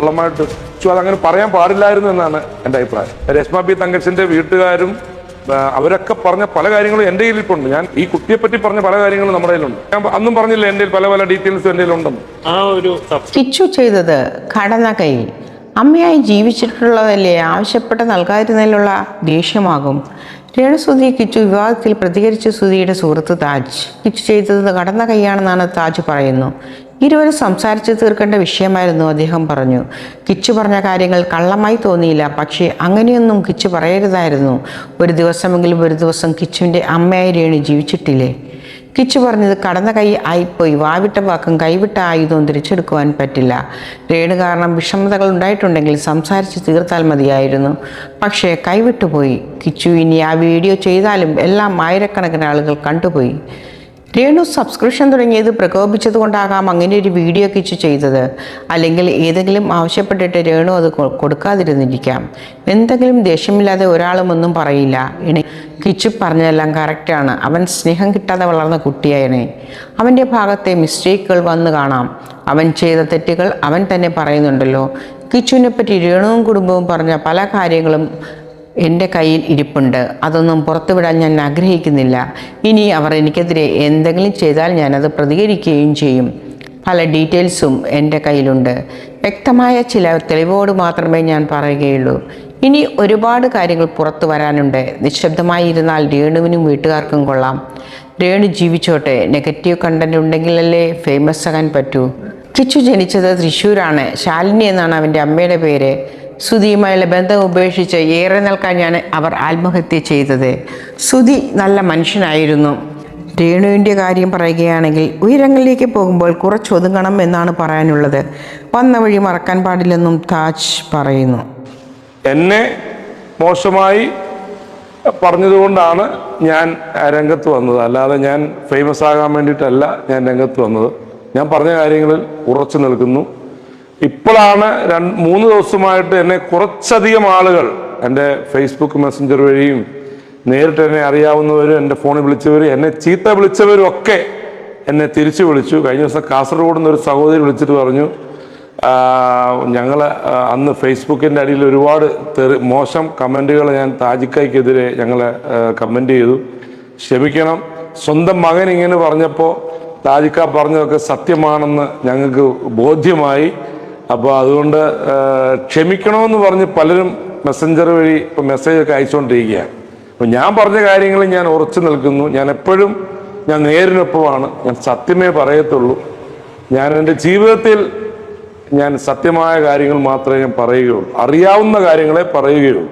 പൂർണ്ണമായിട്ട് അതങ്ങനെ പറയാൻ പാടില്ലായിരുന്നു എന്നാണ് എൻ്റെ അഭിപ്രായം. രശ്മ ബി തങ്കച്ചിന്റെ വീട്ടുകാരും അവരൊക്കെ പറഞ്ഞ പല കാര്യങ്ങളും എൻ്റെ കയ്യിലിട്ടുണ്ട്. ഞാൻ ഈ കുട്ടിയെ പറ്റി പറഞ്ഞ പല കാര്യങ്ങളും നമ്മുടെ കയ്യിലുണ്ട്. ഞാൻ അന്നും പറഞ്ഞില്ല എൻ്റെ പല പല ഡീറ്റെയിൽസും എൻ്റെ കയ്യിലുണ്ടെന്ന്. കിച്ചു ചെയ്തത് കടന്ന കൈ. അമ്മയായി ജീവിച്ചിട്ടുള്ളതല്ലേ ആവശ്യപ്പെട്ട് നൽകാതിരുന്നതിലുള്ള ദേഷ്യമാകും. രേണുസുധി കിച്ചു വിവാദത്തിൽ പ്രതികരിച്ച സുധിയുടെ സുഹൃത്ത് താജ്. കിച്ചു ചെയ്തത് കടന്ന കൈയാണെന്നാണ് താജ് പറയുന്നു. ഇരുവരും സംസാരിച്ച് തീർക്കേണ്ട വിഷയമായിരുന്നു അദ്ദേഹം പറഞ്ഞു. കിച്ചു പറഞ്ഞ കാര്യങ്ങൾ കള്ളമായി തോന്നിയില്ല. പക്ഷേ അങ്ങനെയൊന്നും കിച്ചു പറയരുതായിരുന്നു. ഒരു ദിവസം കിച്ചുവിൻ്റെ അമ്മയായി രേണു ജീവിച്ചിട്ടില്ലേ? കിച്ചു പറഞ്ഞത് കടന്ന കൈ ആയിപ്പോയി. വാവിട്ട വാക്കും കൈവിട്ട ആയുധവും തിരിച്ചെടുക്കുവാൻ പറ്റില്ല. രേണു കാരണം വിഷമതകൾ ഉണ്ടായിട്ടുണ്ടെങ്കിൽ സംസാരിച്ച് തീർത്താൽ മതിയായിരുന്നു. പക്ഷേ കൈവിട്ടുപോയി. കിച്ചു ഇനി ആ വീഡിയോ ചെയ്താലും എല്ലാം ആയിരക്കണക്കിന് ആളുകൾ കണ്ടുപോയി. രേണു സബ്സ്ക്രിപ്ഷൻ തുടങ്ങിയത് പ്രകോപിച്ചത് കൊണ്ടാകാം അങ്ങനെ ഒരു വീഡിയോ കിച്ചു ചെയ്തത്. അല്ലെങ്കിൽ ഏതെങ്കിലും ആവശ്യപ്പെട്ടിട്ട് രേണു അത് കൊടുക്കാതിരുന്നിരിക്കാം. എന്തെങ്കിലും ദേഷ്യമില്ലാതെ ഒരാളും ഒന്നും പറയില്ല. കിച്ചു പറഞ്ഞതെല്ലാം കറക്റ്റാണ്. അവൻ സ്നേഹം കിട്ടാതെ വളർന്ന കുട്ടിയായനെ. അവൻ്റെ ഭാഗത്തെ മിസ്റ്റേക്കുകൾ വന്നു കാണാം. അവൻ ചെയ്ത തെറ്റുകൾ അവൻ തന്നെ പറയുന്നുണ്ടല്ലോ. കിച്ചുവിനെ പറ്റി രേണുവും കുടുംബവും പറഞ്ഞ പല കാര്യങ്ങളും എൻ്റെ കയ്യിൽ ഇരിപ്പുണ്ട്. അതൊന്നും പുറത്തുവിടാൻ ഞാൻ ആഗ്രഹിക്കുന്നില്ല. ഇനി അവർ എനിക്കെതിരെ എന്തെങ്കിലും ചെയ്താൽ ഞാനത് പ്രതികരിക്കുകയും ചെയ്യും. പല ഡീറ്റെയിൽസും എൻ്റെ കയ്യിലുണ്ട്. വ്യക്തമായ ചില തെളിവോട് മാത്രമേ ഞാൻ പറയുകയുള്ളൂ. ഇനി ഒരുപാട് കാര്യങ്ങൾ പുറത്തു വരാനുണ്ട്. നിശബ്ദമായി ഇരുന്നാൽ രേണുവിനും വീട്ടുകാർക്കും കൊള്ളാം. രേണു ജീവിച്ചോട്ടെ. നെഗറ്റീവ് കണ്ടന്റ് ഉണ്ടെങ്കിലല്ലേ ഫേമസ് ആകാൻ പറ്റൂ. കിച്ചു ജനിച്ചത് തൃശ്ശൂരാണ്. ശാലിനി എന്നാണ് അവൻ്റെ അമ്മയുടെ പേര്. സുധിയുമായുള്ള ബന്ധം ഉപേക്ഷിച്ച് ഏറെ നിൽക്കാനാണ് അവർ ആത്മഹത്യ ചെയ്തത്. സുധി നല്ല മനുഷ്യനായിരുന്നു. രേണുവിൻ്റെ കാര്യം പറയുകയാണെങ്കിൽ ഉയരങ്ങളിലേക്ക് പോകുമ്പോൾ കുറച്ചൊതുങ്ങണം എന്നാണ് പറയാനുള്ളത്. വന്ന വഴി മറക്കാൻ പാടില്ലെന്നും താജ് പറയുന്നു. എന്നെ മോശമായി പറഞ്ഞതുകൊണ്ടാണ് ഞാൻ രംഗത്ത് വന്നത്. അല്ലാതെ ഞാൻ ഫേമസ് ആകാൻ വേണ്ടിയിട്ടല്ല ഞാൻ രംഗത്ത് വന്നത്. ഞാൻ പറഞ്ഞ കാര്യങ്ങളിൽ ഉറച്ചു നിൽക്കുന്നു. ഇപ്പോഴാണ് 3 ദിവസമായിട്ട് എന്നെ കുറച്ചധികം ആളുകൾ എൻ്റെ ഫേസ്ബുക്ക് മെസ്സഞ്ചർ വഴിയും നേരിട്ട് എന്നെ അറിയാവുന്നവരും എൻ്റെ ഫോണിൽ വിളിച്ചവരും എന്നെ ചീത്ത വിളിച്ചവരും ഒക്കെ എന്നെ തിരിച്ചു വിളിച്ചു. കഴിഞ്ഞ ദിവസം കാസർഗോഡ് നിന്ന് ഒരു സഹോദരി വിളിച്ചിട്ട് പറഞ്ഞു, ഞങ്ങൾ അന്ന് ഫേസ്ബുക്കിൻ്റെ അടിയിൽ ഒരുപാട് മോശം കമൻറ്റുകൾ ഞാൻ താജിക്കയ്ക്കെതിരെ ഞങ്ങൾ കമൻ്റ് ചെയ്തു. ക്ഷമിക്കണം, സ്വന്തം മകൻ ഇങ്ങനെ പറഞ്ഞപ്പോൾ താജിക്ക പറഞ്ഞതൊക്കെ സത്യമാണെന്ന് ഞങ്ങൾക്ക് ബോധ്യമായി. അപ്പോൾ അതുകൊണ്ട് ക്ഷമിക്കണമെന്ന് പറഞ്ഞ് പലരും മെസ്സഞ്ചർ വഴി ഇപ്പോൾ മെസ്സേജൊക്കെ അയച്ചുകൊണ്ടിരിക്കുകയാണ്. അപ്പോൾ ഞാൻ പറഞ്ഞ കാര്യങ്ങളിൽ ഞാൻ ഉറച്ചു നിൽക്കുന്നു. ഞാൻ എപ്പോഴും നേരിനൊപ്പമാണ്. ഞാൻ സത്യമേ പറയത്തുള്ളൂ. ഞാൻ എൻ്റെ ജീവിതത്തിൽ ഞാൻ സത്യമായ കാര്യങ്ങൾ മാത്രമേ ഞാൻ പറയുകയുള്ളൂ. അറിയാവുന്ന കാര്യങ്ങളെ പറയുകയുള്ളൂ.